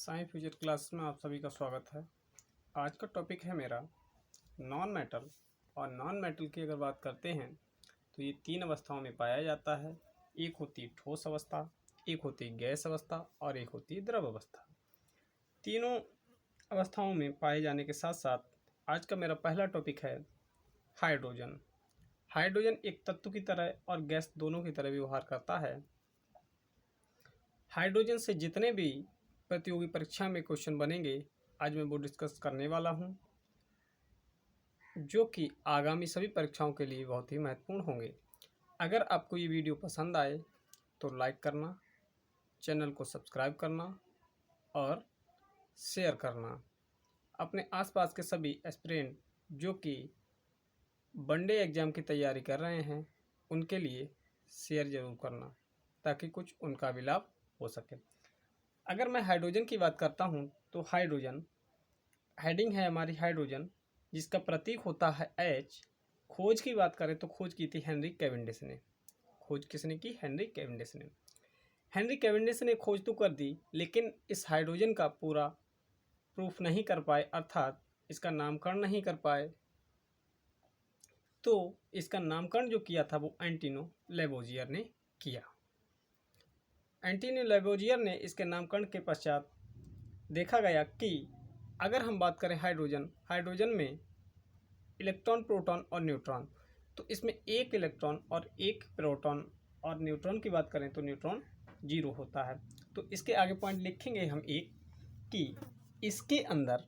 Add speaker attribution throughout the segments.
Speaker 1: Science future class में आप सभी का स्वागत है। आज का टॉपिक है मेरा नॉन मेटल। और नॉन मेटल की अगर बात करते हैं तो ये तीन अवस्थाओं में पाया जाता है। एक होती है ठोस अवस्था, एक होती है गैस अवस्था और एक होती है द्रव अवस्था। तीनों अवस्थाओं में पाए जाने के साथ साथ आज का मेरा पहला टॉपिक है हाइड्रोजन। हाइड्रोजन एक तत्व की तरह और गैस दोनों की तरह व्यवहार करता है। हाइड्रोजन से जितने भी प्रतियोगी परीक्षा में क्वेश्चन बनेंगे आज मैं वो डिस्कस करने वाला हूं, जो कि आगामी सभी परीक्षाओं के लिए बहुत ही महत्वपूर्ण होंगे। अगर आपको ये वीडियो पसंद आए तो लाइक करना, चैनल को सब्सक्राइब करना और शेयर करना। अपने आसपास के सभी एस्पिरेंट जो कि वनडे एग्ज़ाम की तैयारी कर रहे हैं उनके लिए शेयर ज़रूर करना ताकि कुछ उनका भी लाभ हो सके। अगर मैं हाइड्रोजन की बात करता हूं तो हाइड्रोजन हेडिंग है हमारी हाइड्रोजन, जिसका प्रतीक होता है H। खोज की बात करें तो खोज की थी हेनरी कैवेंडिश ने। खोज किसने की? हेनरी कैवेंडिश ने। हेनरी कैवेंडिश ने खोज तो कर दी, लेकिन इस हाइड्रोजन का पूरा प्रूफ नहीं कर पाए, अर्थात इसका नामकरण नहीं कर पाए। तो इसका नामकरण जो किया था वो एंटोनियो लैवोजियर ने किया। एंटोनियो लैवोजियर ने इसके नामकरण के पश्चात देखा गया कि अगर हम बात करें हाइड्रोजन में इलेक्ट्रॉन, प्रोटॉन और न्यूट्रॉन, तो इसमें एक इलेक्ट्रॉन और एक प्रोटॉन और न्यूट्रॉन की बात करें तो न्यूट्रॉन 0 होता है। तो इसके आगे पॉइंट लिखेंगे हम एक कि इसके अंदर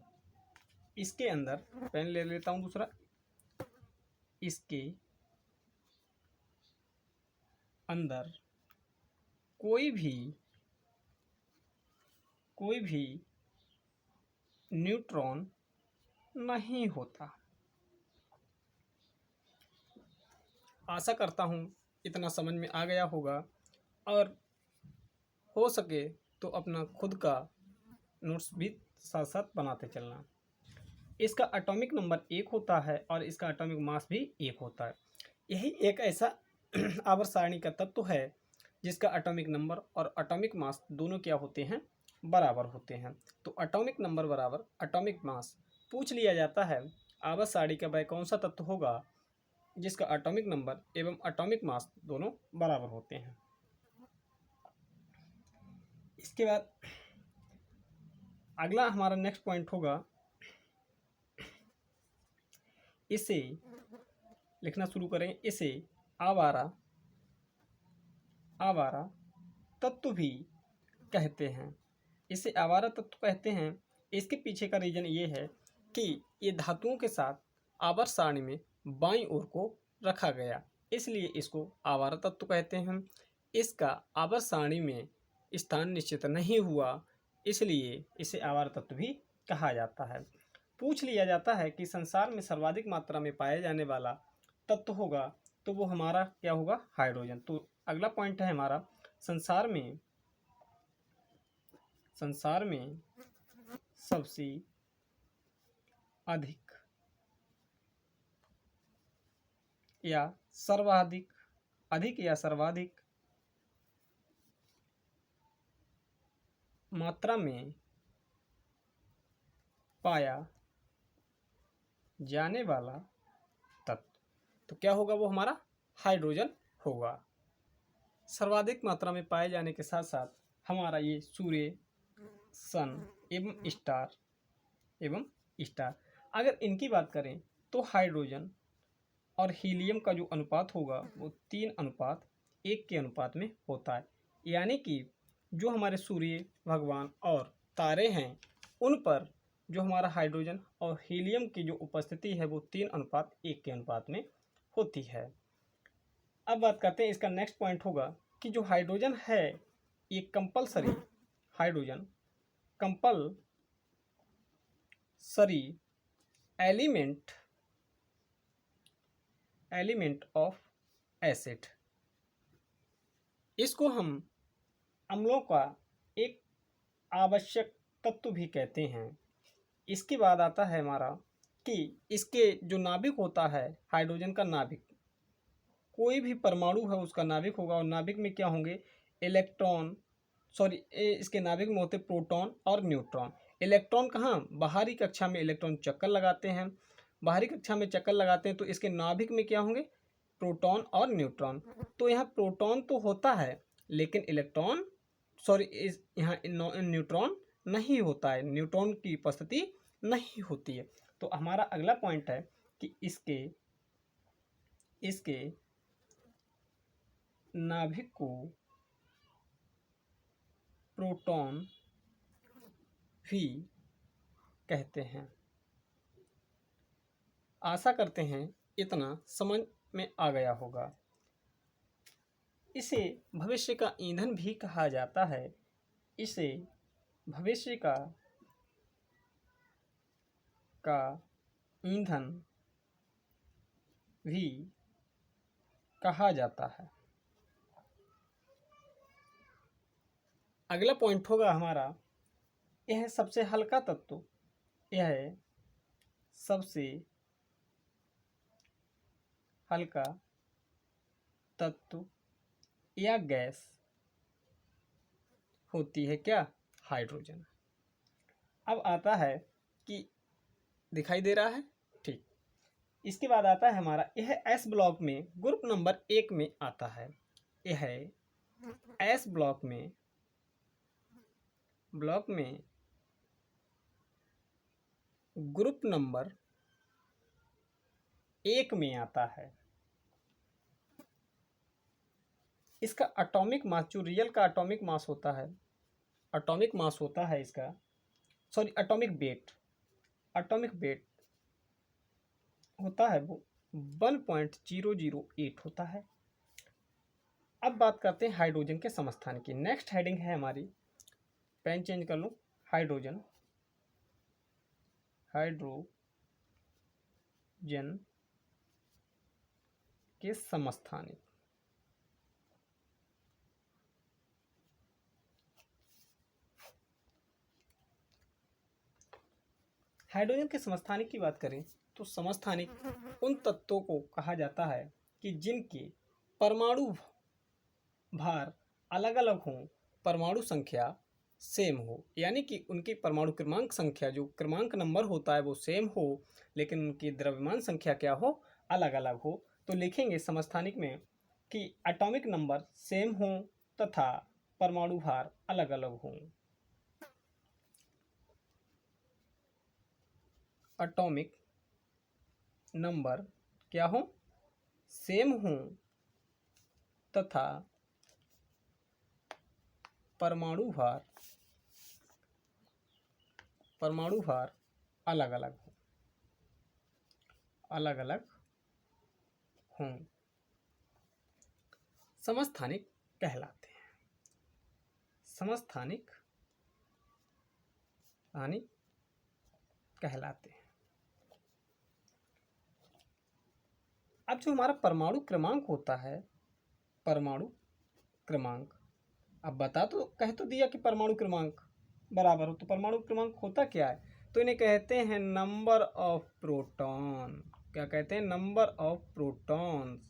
Speaker 1: पेन ले लेता हूं दूसरा, इसके अंदर कोई भी न्यूट्रॉन नहीं होता। आशा करता हूँ इतना समझ में आ गया होगा और हो सके तो अपना खुद का नोट्स भी साथ साथ बनाते चलना। इसका एटॉमिक नंबर 1 होता है और इसका एटॉमिक मास भी 1 होता है। यही एक ऐसा आवर्त सारणी का तत्व है जिसका एटॉमिक नंबर और एटॉमिक मास दोनों क्या होते हैं? बराबर होते हैं। तो एटॉमिक नंबर बराबर एटॉमिक मास पूछ लिया जाता है। आवर्त सारणी का वह कौन सा तत्व होगा जिसका एटॉमिक नंबर एवं एटॉमिक मास दोनों बराबर होते हैं। इसके बाद अगला हमारा नेक्स्ट पॉइंट होगा, इसे लिखना शुरू करें। इसे आवारा तत्व भी कहते हैं। इसे आवारा तत्व कहते हैं। इसके पीछे का रीजन ये है कि ये धातुओं के साथ आवर्त सारणी में बाईं ओर को रखा गया, इसलिए इसको आवारा तत्व कहते हैं। इसका आवर्त सारणी में स्थान निश्चित नहीं हुआ, इसलिए इसे आवारा तत्व भी कहा जाता है। पूछ लिया जाता है कि संसार में सर्वाधिक मात्रा में पाया जाने वाला तत्व होगा तो वो हमारा क्या होगा? हाइड्रोजन। तो अगला पॉइंट है हमारा, संसार में सबसे अधिक या सर्वाधिक मात्रा में पाया जाने वाला तत्व तो क्या होगा? वो हमारा हाइड्रोजन होगा। सर्वाधिक मात्रा में पाए जाने के साथ साथ हमारा ये सूर्य, सन एवं स्टार अगर इनकी बात करें तो हाइड्रोजन और हीलियम का जो अनुपात होगा वो 3:1 के अनुपात में होता है। यानी कि जो हमारे सूर्य भगवान और तारे हैं उन पर जो हमारा हाइड्रोजन और हीलियम की जो उपस्थिति है वो 3:1 के अनुपात में होती है। अब बात करते हैं, इसका नेक्स्ट पॉइंट होगा कि जो हाइड्रोजन है ये कंपलसरी एलिमेंट ऑफ एसिड। इसको हम अम्लों का एक आवश्यक तत्व भी कहते हैं। इसके बाद आता है हमारा कि इसके जो नाभिक होता है, हाइड्रोजन का नाभिक, कोई भी परमाणु है उसका नाभिक होगा और नाभिक में क्या होंगे? इलेक्ट्रॉन, सॉरी इसके नाभिक में होते प्रोटॉन और न्यूट्रॉन। इलेक्ट्रॉन कहाँ, बाहरी कक्षा में इलेक्ट्रॉन चक्कर लगाते हैं, बाहरी कक्षा में चक्कर लगाते हैं तो इसके नाभिक में क्या होंगे, प्रोटॉन और न्यूट्रॉन। तो यहाँ प्रोटॉन तो होता है लेकिन इलेक्ट्रॉन सॉरी इस यहाँ न्यूट्रॉन नहीं होता है, न्यूट्रॉन की उपस्थिति नहीं होती है। तो हमारा अगला पॉइंट है कि इसके नाभिक को प्रोटॉन भी कहते हैं। आशा करते हैं इतना समझ में आ गया होगा। इसे भविष्य का ईंधन भी कहा जाता है, इसे भविष्य का ईंधन भी कहा जाता है। अगला पॉइंट होगा हमारा, यह सबसे हल्का तत्व, यह सबसे हल्का तत्व या गैस होती है क्या, हाइड्रोजन। अब आता है कि दिखाई दे रहा है, ठीक। इसके बाद आता है हमारा, यह एस ब्लॉक में ग्रुप नंबर 1 में आता है। यह एस ब्लॉक में ग्रुप नंबर 1 में आता है। इसका एटॉमिक मास, जो रियल का एटॉमिक मास होता है, एटॉमिक मास होता है इसका, सॉरी एटॉमिक वेट होता है वो 1.008 होता है। अब बात करते हैं हाइड्रोजन के समस्थानिक की। नेक्स्ट हेडिंग है हमारी, पेन चेंज कर लो, हाइड्रोजन के समस्थानिक। हाइड्रोजन के समस्थानिक की बात करें तो समस्थानिक उन तत्वों को कहा जाता है कि जिनके परमाणु भार अलग अलग हों, परमाणु संख्या सेम हो, यानी कि उनकी परमाणु क्रमांक संख्या, जो क्रमांक नंबर होता है वो सेम हो, लेकिन उनकी द्रव्यमान संख्या क्या हो, अलग अलग हो। तो लिखेंगे समस्थानिक में कि एटॉमिक नंबर सेम हो तथा परमाणु भार अलग अलग हों। एटॉमिक नंबर क्या हो, सेम हो तथा परमाणु भार अलग अलग हों, समस्थानिक कहलाते हैं। समस्थानिक कहलाते हैं। अब जो हमारा परमाणु क्रमांक होता है, परमाणु क्रमांक, अब कह तो दिया कि परमाणु क्रमांक बराबर हो, तो परमाणु क्रमांक होता क्या है, तो इन्हें कहते हैं नंबर ऑफ प्रोटॉन। क्या कहते हैं, नंबर ऑफ प्रोटॉन्स।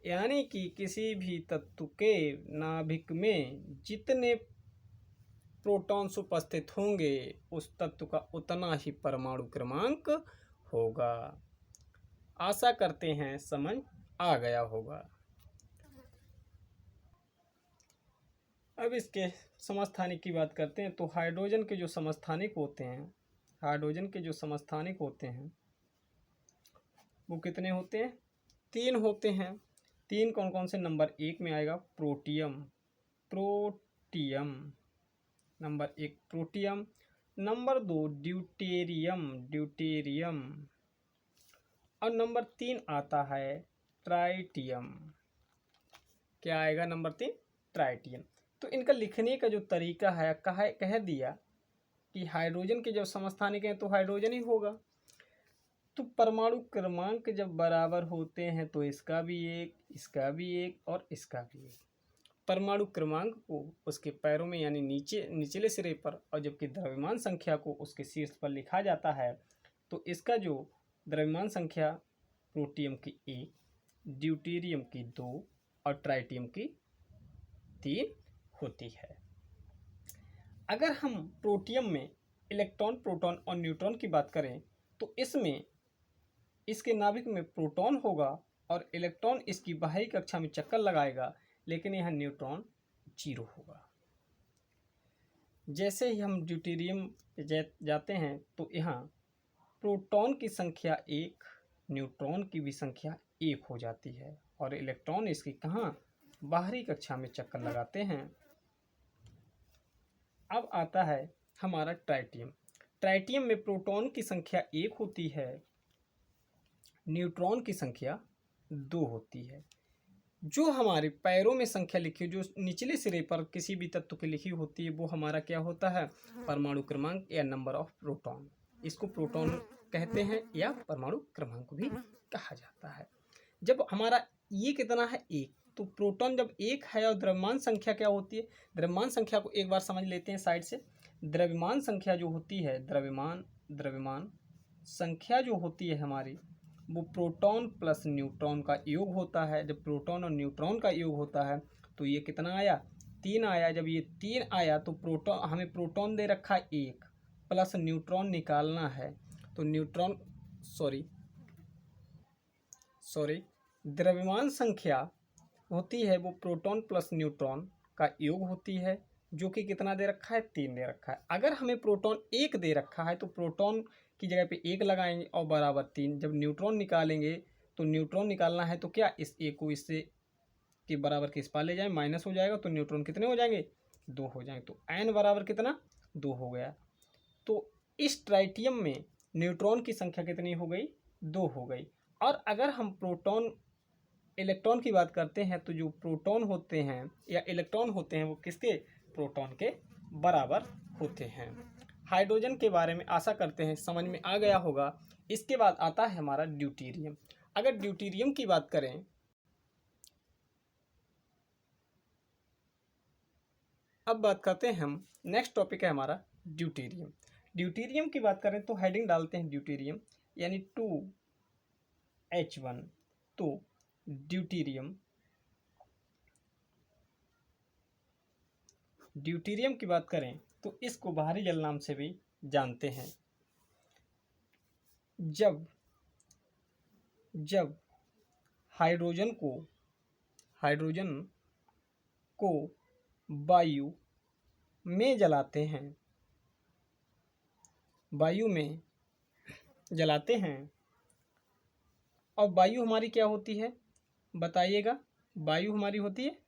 Speaker 1: यानी कि किसी भी तत्व के नाभिक में जितने प्रोटॉन्स उपस्थित होंगे उस तत्व का उतना ही परमाणु क्रमांक होगा। आशा करते हैं समझ आ गया होगा। अब इसके समस्थानिक की बात करते हैं तो हाइड्रोजन के जो समस्थानिक होते हैं, वो कितने होते हैं, 3 होते हैं। 3 कौन कौन से, नंबर 1 में आएगा protium, number 1 protium, number 2 deuterium, और नंबर 3 आता है ट्राइटियम। क्या आएगा, नंबर 3 ट्राइटियम। तो इनका लिखने का जो तरीका है, कह दिया कि हाइड्रोजन के जब समस्थानिक हैं तो हाइड्रोजन ही होगा। तो परमाणु क्रमांक जब बराबर होते हैं तो इसका भी एक, इसका भी एक और इसका भी एक। परमाणु क्रमांक को उसके पैरों में यानी निचले सिरे पर, और जबकि द्रव्यमान संख्या को उसके शीर्ष पर लिखा जाता है। तो इसका जो द्रव्यमान संख्या प्रोटियम की 1, ड्यूटेरियम की 2 और ट्राइटियम की 3 होती है। अगर हम प्रोटियम में इलेक्ट्रॉन, प्रोटॉन और न्यूट्रॉन की बात करें तो इसमें इसके नाभिक में प्रोटॉन होगा और इलेक्ट्रॉन इसकी बाहरी कक्षा में चक्कर लगाएगा, लेकिन यह न्यूट्रॉन 0 होगा। जैसे ही हम ड्यूटेरियम पे जाते हैं तो यहाँ प्रोटॉन की संख्या 1, न्यूट्रॉन की भी संख्या 1 हो जाती है और इलेक्ट्रॉन इसकी कहाँ, बाहरी कक्षा में चक्कर लगाते हैं। अब आता है हमारा ट्राइटियम। ट्राइटियम में प्रोटॉन की संख्या 1 होती है, न्यूट्रॉन की संख्या 2 होती है। जो हमारे पैरों में संख्या लिखी, जो निचले सिरे पर किसी भी तत्व की लिखी होती है, वो हमारा क्या होता है, परमाणु क्रमांक या नंबर ऑफ प्रोटॉन। इसको प्रोटॉन कहते हैं या परमाणु क्रमांक भी कहा जाता है। जब हमारा ये कितना है, 1, तो प्रोटॉन जब 1 है और द्रव्यमान संख्या क्या होती है, द्रव्यमान संख्या को एक बार समझ लेते हैं साइड से। द्रव्यमान संख्या जो होती है, द्रव्यमान संख्या जो होती है हमारी, वो प्रोटॉन प्लस न्यूट्रॉन का योग होता है। जब प्रोटॉन और न्यूट्रॉन का योग होता है तो ये कितना आया, 3 आया। जब ये 3 आया तो प्रोटॉन, हमें प्रोटॉन दे रखा है 1 प्लस न्यूट्रॉन निकालना है, तो न्यूट्रॉन सॉरी द्रव्यमान संख्या होती है वो प्रोटॉन प्लस न्यूट्रॉन का योग होती है, जो कि कितना दे रखा है, 3 दे रखा है। अगर हमें प्रोटॉन 1 दे रखा है तो प्रोटॉन की जगह पे 1 लगाएंगे और बराबर 3। जब न्यूट्रॉन निकालेंगे तो न्यूट्रॉन निकालना है तो क्या, इस 1 को इससे के बराबर के इस पार ले जाए, माइनस हो जाएगा, तो न्यूट्रॉन कितने हो जाएंगे, 2 हो जाएंगे। तो n बराबर कितना, 2 हो गया। तो इस ट्राइटियम में न्यूट्रॉन की संख्या कितनी हो गई, 2 हो गई। और अगर हम प्रोटॉन इलेक्ट्रॉन की बात करते हैं तो जो प्रोटॉन होते हैं या इलेक्ट्रॉन होते हैं वो किसके, प्रोटॉन के बराबर होते हैं। हाइड्रोजन के बारे में आशा करते हैं समझ में आ गया होगा। इसके बाद आता है हमारा ड्यूटेरियम। अगर ड्यूटेरियम की बात करें, अब बात करते हैं हम, नेक्स्ट टॉपिक है हमारा ड्यूटेरियम। ड्यूटेरियम की बात करें तो हेडिंग डालते हैं ड्यूटेरियम यानी 2H1। तो ड्यूटेरियम की बात करें तो इसको बाहरी जल नाम से भी जानते हैं। जब हाइड्रोजन को वायु में जलाते हैं और वायु हमारी क्या होती है, बताइएगा। वायु हमारी होती है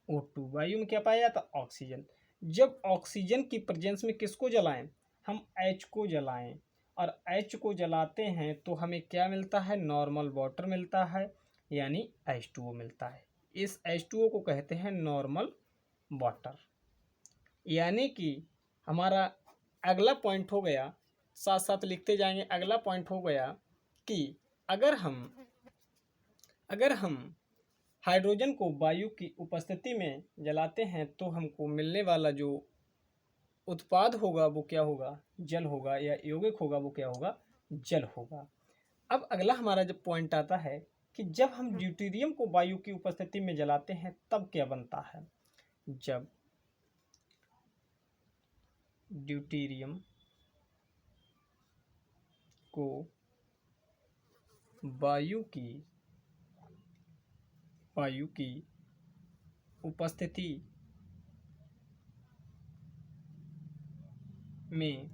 Speaker 1: O2। वायु में क्या पाया जाता है, ऑक्सीजन। जब ऑक्सीजन की प्रेजेंस में किसको जलाएं, हम H को जलाएं और H को जलाते हैं तो हमें क्या मिलता है, नॉर्मल वाटर मिलता है, यानी H2O मिलता है। इस H2O को कहते हैं नॉर्मल वाटर। यानी कि हमारा अगला पॉइंट हो गया, साथ साथ लिखते जाएंगे। अगला पॉइंट हो गया कि अगर हम हाइड्रोजन को वायु की उपस्थिति में जलाते हैं तो हमको मिलने वाला जो उत्पाद होगा वो क्या होगा, जल होगा, या यौगिक होगा वो क्या होगा, जल होगा। अब अगला हमारा जब पॉइंट आता है कि जब हम ड्यूटेरियम को वायु की उपस्थिति में जलाते हैं तब क्या बनता है। जब ड्यूटेरियम को वायु की उपस्थिति में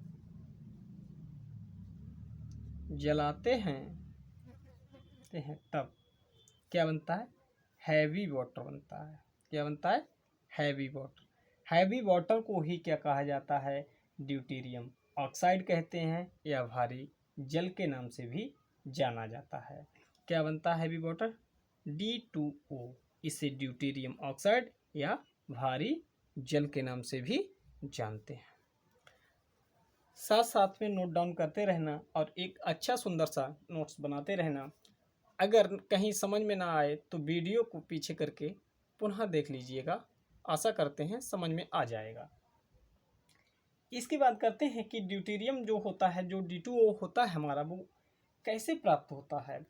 Speaker 1: जलाते हैं तब क्या बनता है, हैवी वाटर बनता है। क्या बनता है, हैवी वाटर। हैवी वाटर को ही क्या कहा जाता है, ड्यूटेरियम ऑक्साइड कहते हैं या भारी जल के नाम से भी जाना जाता है। क्या बनता है हैवी वाटर, D2O। इसे ड्यूटेरियम ऑक्साइड या भारी जल के नाम से भी जानते हैं। साथ साथ में नोट डाउन करते रहना और एक अच्छा सुंदर सा नोट्स बनाते रहना। अगर कहीं समझ में ना आए तो वीडियो को पीछे करके पुनः देख लीजिएगा, आशा करते हैं समझ में आ जाएगा। इसकी बात करते हैं कि ड्यूटेरियम जो होता है, जो D2O होता है हमारा, वो कैसे प्राप्त होता है।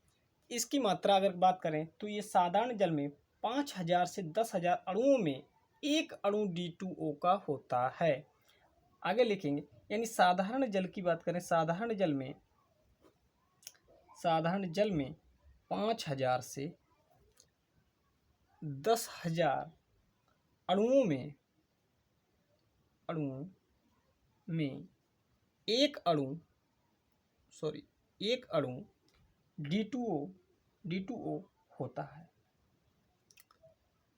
Speaker 1: इसकी मात्रा अगर बात करें तो ये साधारण जल में 5000 से 10,000 अणुओं में एक अणु D2O का होता है। आगे लिखेंगे, यानी साधारण जल की बात करें, साधारण जल में 5,000 से 10,000 अणुओं में एक अणु D2O होता है।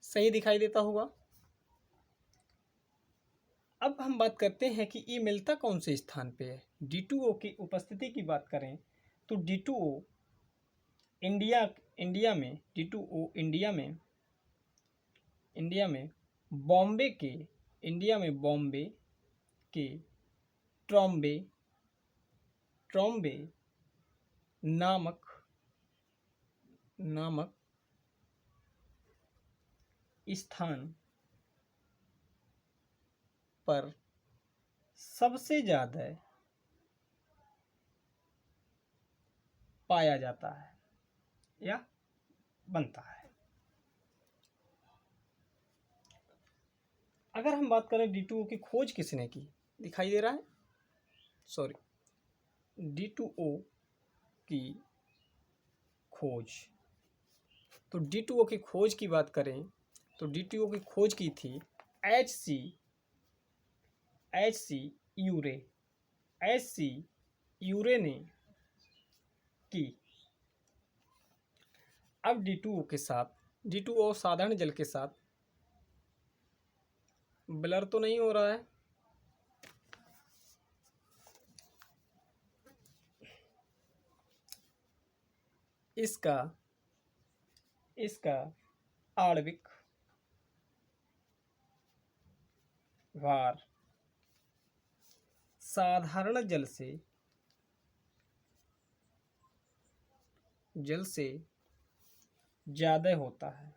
Speaker 1: सही दिखाई देता होगा। अब हम बात करते हैं कि ये मिलता कौन से स्थान पे है। D2O की उपस्थिति की बात करें तो D2O इंडिया में बॉम्बे के ट्रॉम्बे नामक स्थान पर सबसे ज्यादा पाया जाता है या बनता है। अगर हम बात करें D2O की खोज किसने की, दिखाई दे रहा है, D2O की खोज, तो D2O की खोज की बात करें तो D2O की खोज की थी HC यूरे ने की। अब D2O साधारण जल के साथ ब्लर तो नहीं हो रहा है, इसका आणविक भार साधारण जल से ज्यादा होता है।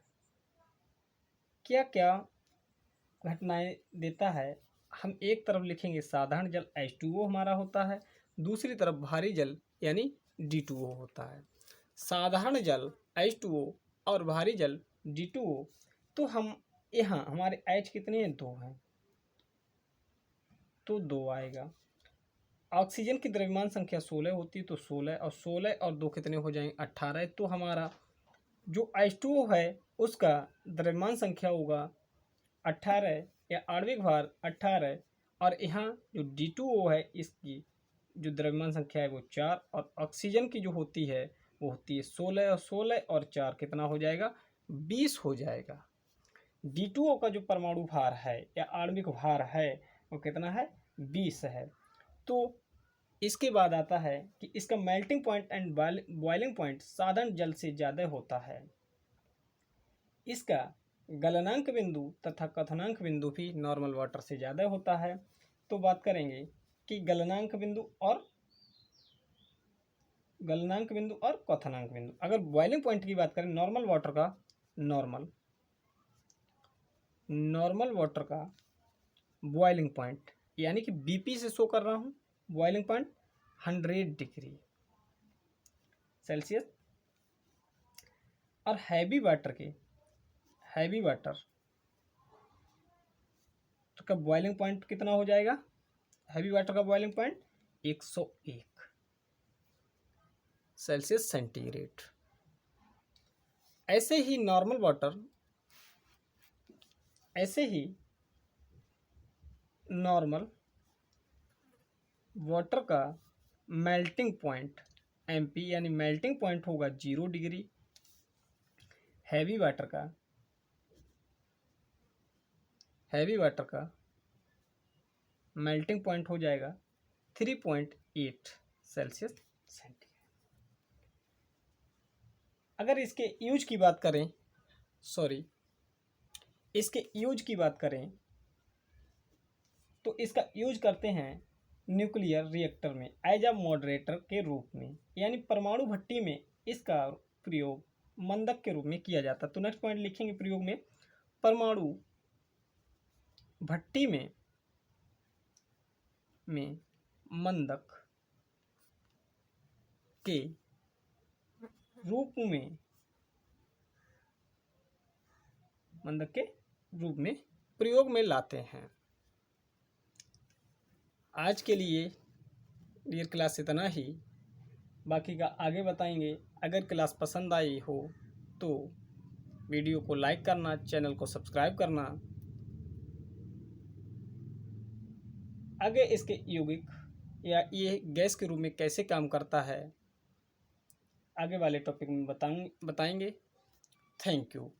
Speaker 1: क्या क्या घटनाएं देता है, हम एक तरफ लिखेंगे साधारण जल H2O हमारा होता है, दूसरी तरफ भारी जल यानी D2O होता है। साधारण जल H2O और भारी जल D2O, तो हम यहाँ हमारे H कितने हैं, 2 हैं, तो 2 आएगा। ऑक्सीजन की द्रव्यमान संख्या 16 होती है, तो 16 और 2 कितने हो जाएंगे, 18। तो हमारा जो H2O है उसका द्रव्यमान संख्या होगा 18 या आणविक भार 18, और यहाँ जो D2O है इसकी जो द्रव्यमान संख्या है वो 4, और ऑक्सीजन की जो होती है वो होती है 16, और 16 और 4 कितना हो जाएगा, 20 हो जाएगा। D2O का जो परमाणु भार है या आणविक भार है वो कितना है, 20 है। तो इसके बाद आता है कि इसका melting point and boiling point साधारण जल से ज़्यादा होता है। इसका गलनांक बिंदु तथा क्वथनांक बिंदु भी नॉर्मल वाटर से ज़्यादा होता है। तो बात करेंगे कि गलनांक बिंदु और क्वथनांक बिंदु। अगर बॉइलिंग पॉइंट की बात करें, नॉर्मल वाटर का बॉइलिंग पॉइंट, यानी कि BP से शो कर रहा हूँ, बॉइलिंग पॉइंट 100 डिग्री सेल्सियस, और हैवी वाटर का बॉइलिंग पॉइंट कितना हो जाएगा, हैवी वाटर का बॉइलिंग पॉइंट 101 सेल्सियस सेंटीग्रेड। ऐसे ही नॉर्मल वाटर का मेल्टिंग पॉइंट MP यानी मेल्टिंग पॉइंट होगा 0 डिग्री। हैवी वाटर का मेल्टिंग पॉइंट हो जाएगा 3.8 सेल्सियस सेंटीग्रेड। अगर इसके यूज की बात करें तो इसका यूज करते हैं न्यूक्लियर रिएक्टर में एज अ मॉडरेटर के रूप में, यानी परमाणु भट्टी में इसका प्रयोग मंदक के रूप में किया जाता है। तो नेक्स्ट पॉइंट लिखेंगे, प्रयोग में परमाणु भट्टी में मंदक के रूप में प्रयोग में लाते हैं। आज के लिए डियर क्लास इतना ही, बाकी का आगे बताएंगे। अगर क्लास पसंद आई हो तो वीडियो को लाइक करना, चैनल को सब्सक्राइब करना। आगे इसके यौगिक या ये गैस के रूप में कैसे काम करता है आगे वाले टॉपिक में बताएंगे। Thank you.